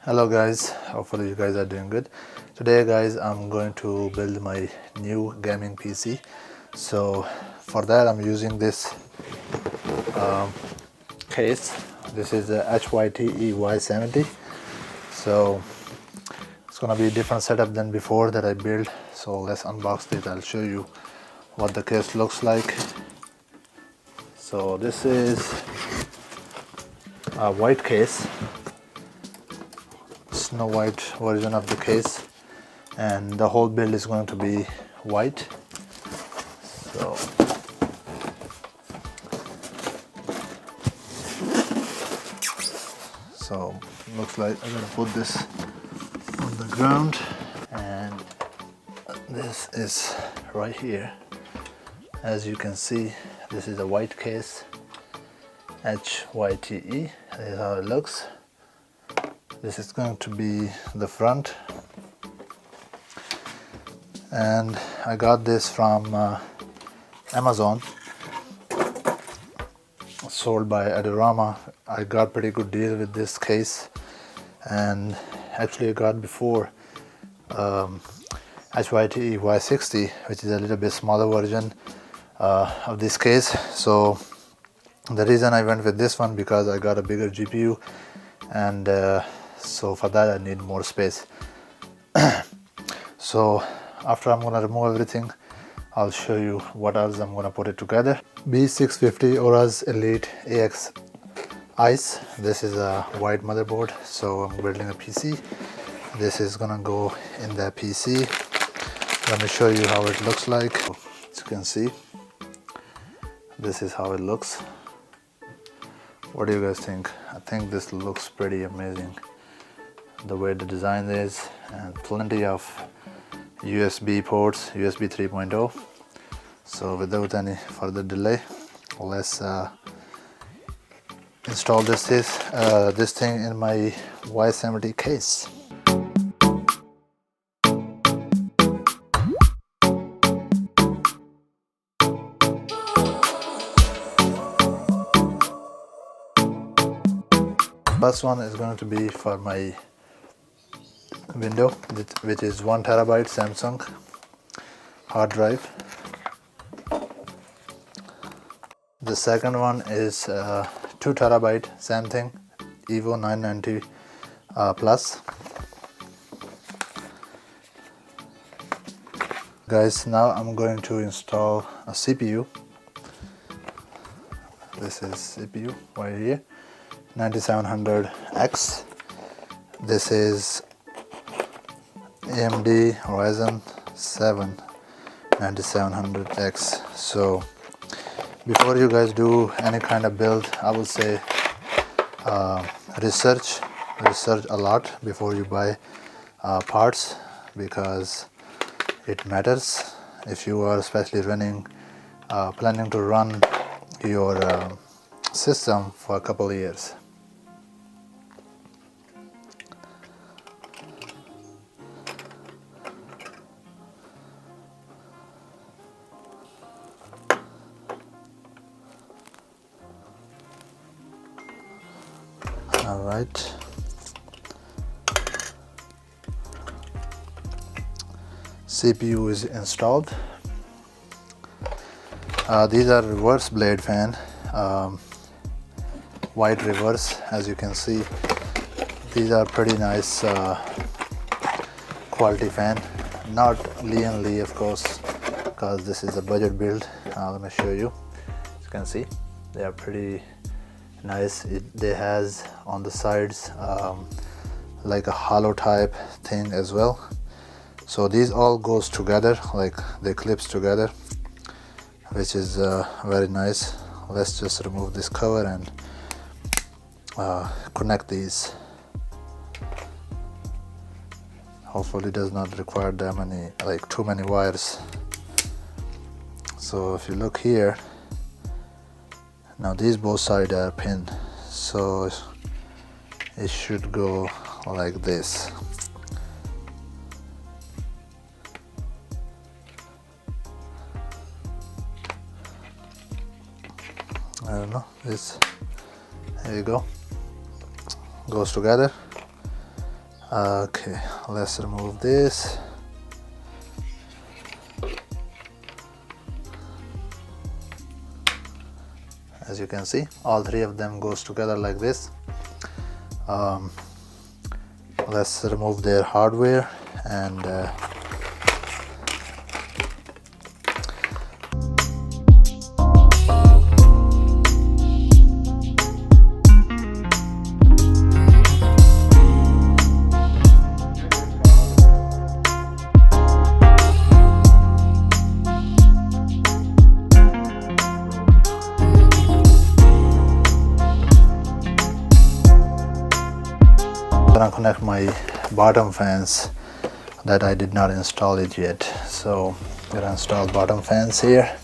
Hello guys, hopefully you guys are doing good. Today guys, I'm going to build my new gaming PC. So for that I'm using this case. This is a Hyte Y70. So it's gonna be a different setup than before that I built. So let's unbox it. I'll show you what the case looks like. So this is a white case, Snow White version of the case, and the whole build is going to be white. So looks like I'm gonna put this on the ground, and this is right here. As you can see, this is a white case, Hyte. This is how it looks. This is going to be the front, and I got this from Amazon, sold by Adorama. I got pretty good deal with this case, and actually I got before Hyte Y60, which is a little bit smaller version of this case. So the reason I went with this one because I got a bigger GPU, and so for that I need more space. So after I'm gonna remove everything, I'll show you what else I'm gonna put it together. B650 Aura's Elite AX Ice. This is a white motherboard, so I'm building a PC. This is gonna go in that PC. Let me show you how it looks like. As you can see, this is how it looks. What do you guys think? I think this looks pretty amazing, the way the design is, and plenty of USB ports, USB 3.0. So without any further delay, let's install this thing in my Y70 case. First one is going to be for my window, which is 1 terabyte Samsung hard drive. The second one is 2 terabyte Samsung Evo 990 Plus. Guys, now I'm going to install a CPU. This is CPU right here, 9700X. This is AMD Ryzen 7 9700X. So before you guys do any kind of build, I would say research a lot before you buy parts, because it matters if you are especially planning to run your system for a couple of years. All right. CPU is installed. These are reverse blade fan, white reverse. As you can see, these are pretty nice quality fan. Not Lee, of course, because this is a budget build. Let me show you. As you can see, they are pretty nice. They has on the sides like a hollow type thing as well. So these all goes together, like they clips together, which is very nice. Let's just remove this cover and connect these. Hopefully it does not require too many wires. So if you look here, now these both sides are pinned, so it should go like this. I don't know, this, there you go, goes together. Okay, let's remove this. As you can see, all three of them goes together like this. Let's remove their hardware and gonna connect my bottom fans that I did not install it yet. So I'm gonna install bottom fans here.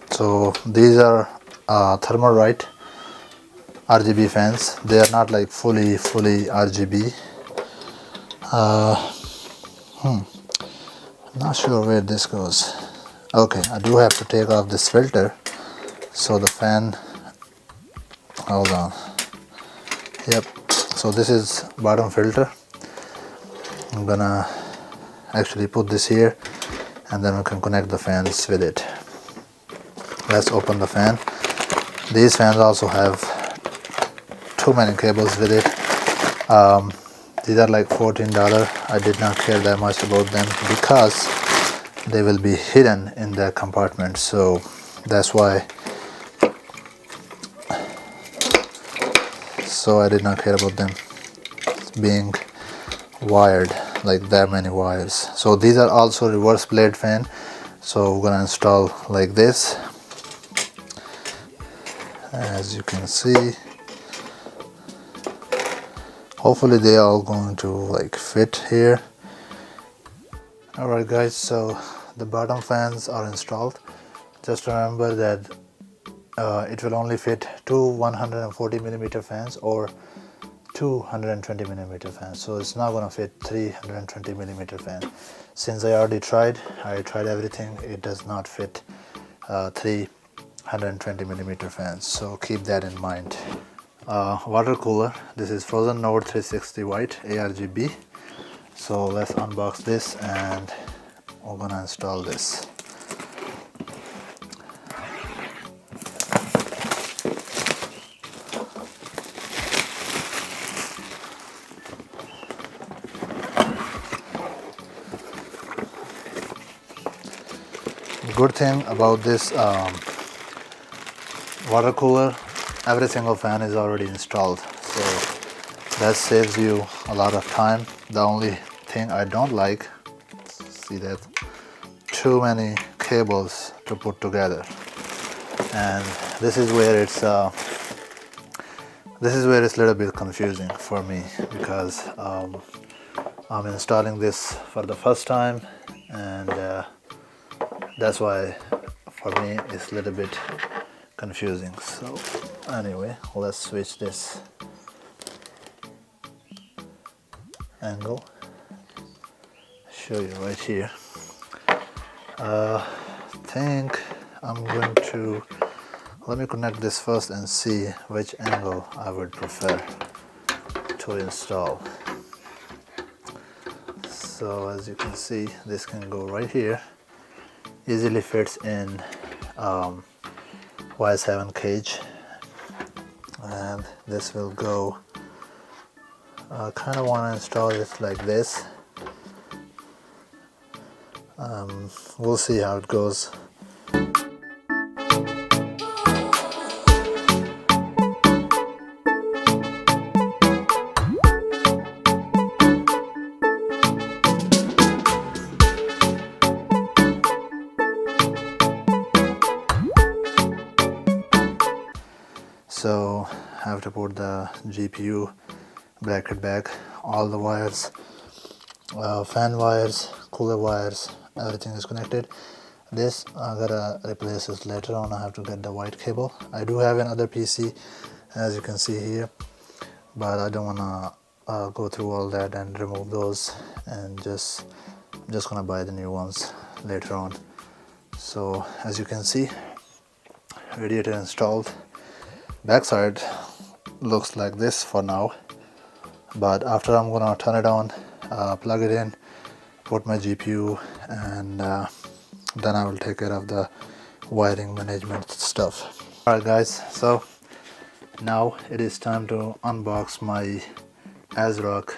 So these are Thermalright RGB fans. They are not like fully RGB. I'm not sure where this goes. Okay, I do have to take off this filter so the fan, hold on, yep, so this is bottom filter. I'm gonna actually put this here and then we can connect the fans with it. Let's open the fan. These fans also have too many cables with it. These are like $14. I did not care that much about them because they will be hidden in the compartment, so that's why. So I did not care about them being wired, like that many wires. So these are also reverse blade fan, so we're gonna install like this. As you can see, hopefully they are all going to like fit here. Alright guys, so the bottom fans are installed. Just remember that it will only fit two 140mm fans or 220mm fans, so it's not going to fit 320mm fan. Since I tried everything, it does not fit 320mm fans, so keep that in mind. Water cooler, this is Frozen Node 360 White ARGB. So let's unbox this and we're gonna install this. The good thing about this water cooler, every single fan is already installed, so that saves you a lot of time. The only thing I don't like, see that, too many cables to put together, and this is where it's a little bit confusing for me because I'm installing this for the first time, and that's why for me it's a little bit confusing. So anyway, let's switch this angle, show you right here. Think I'm going to, let me connect this first and see which angle I would prefer to install. So as you can see, this can go right here, easily fits in Y7 cage, and this will go, I kind of want to install it like this. We'll see how it goes. So I have to put the GPU bracket back, all the wires, fan wires, cooler wires, everything is connected. This I gotta replace this later on. I have to get the white cable. I do have another PC, as you can see here, but I don't wanna go through all that and remove those, and just gonna buy the new ones later on. So as you can see, radiator installed. Backside looks like this for now, but after I'm gonna turn it on, plug it in, put my GPU, and then I will take care of the wiring management stuff. Alright guys, so now it is time to unbox my ASRock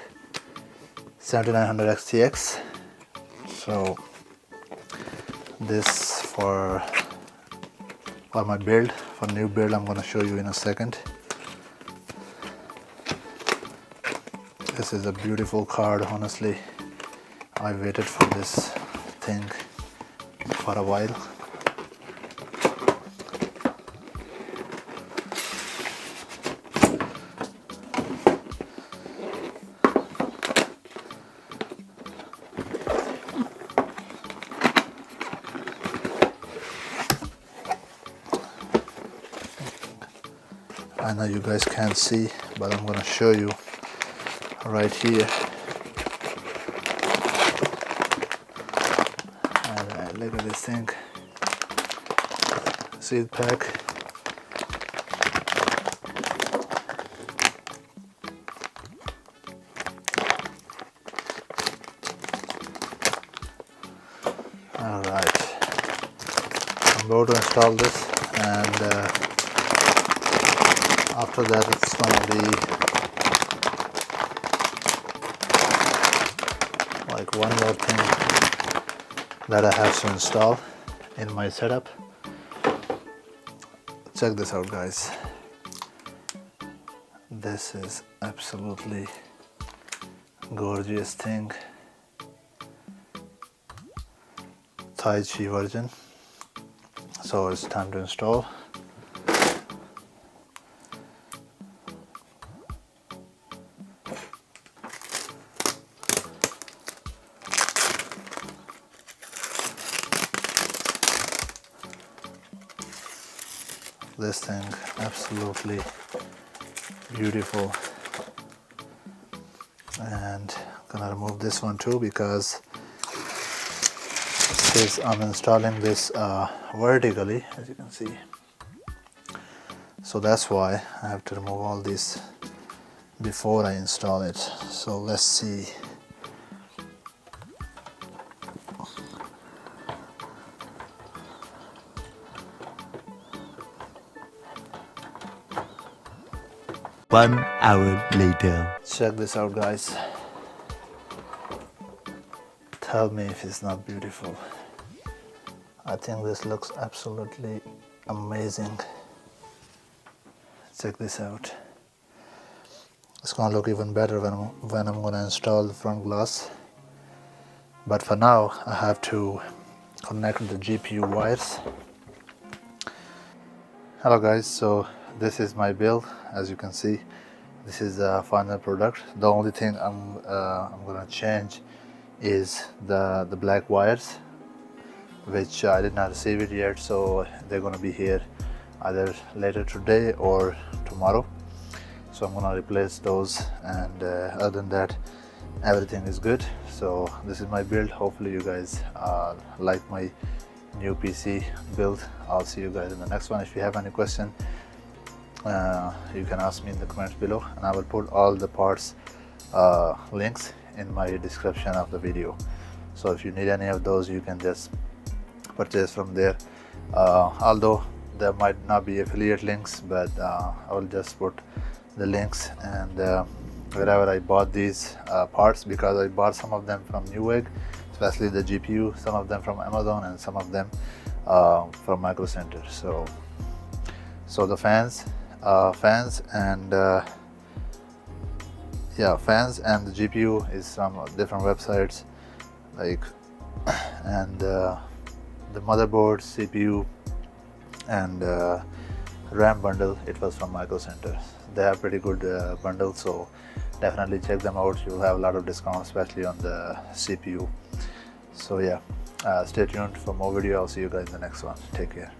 7900 XTX. So this for my build, for new build, I'm gonna show you in a second. This is a beautiful card. Honestly, I waited for this thing for a while. I know you guys can't see, but I'm gonna show you right here. Alright, look at this thing. Seed pack. Alright, I'm about to install this, and after that it's gonna be like one more thing that I have to install in my setup. Check this out guys. This is absolutely gorgeous thing. Hyte version. So it's time to install. This thing absolutely beautiful, and I'm gonna remove this one too because since I'm installing this vertically, as you can see, so that's why I have to remove all this before I install it. So let's see. One hour later. Check this out guys. Tell me if it's not beautiful. I think this looks absolutely amazing. Check this out. It's gonna look even better when I'm gonna install the front glass. But for now I have to connect the GPU wires. Hello guys, so this is my build. As you can see, this is the final product. The only thing I'm gonna change is the black wires, which I did not receive it yet, so they're gonna be here either later today or tomorrow. So I'm gonna replace those, and other than that, everything is good. So this is my build. Hopefully you guys like my new PC build. I'll see you guys in the next one. If you have any question, you can ask me in the comments below, and I will put all the parts links in my description of the video. So if you need any of those, you can just purchase from there. Although there might not be affiliate links, but I will just put the links and wherever I bought these parts, because I bought some of them from Newegg, especially the GPU, some of them from Amazon, and some of them from Microcenter. So the fans and the GPU is from different websites, like, and the motherboard, CPU, and RAM bundle, it was from Microcenter. They have pretty good bundles, so definitely check them out. You'll have a lot of discounts, especially on the CPU. So yeah, stay tuned for more video. I'll see you guys in the next one. Take care.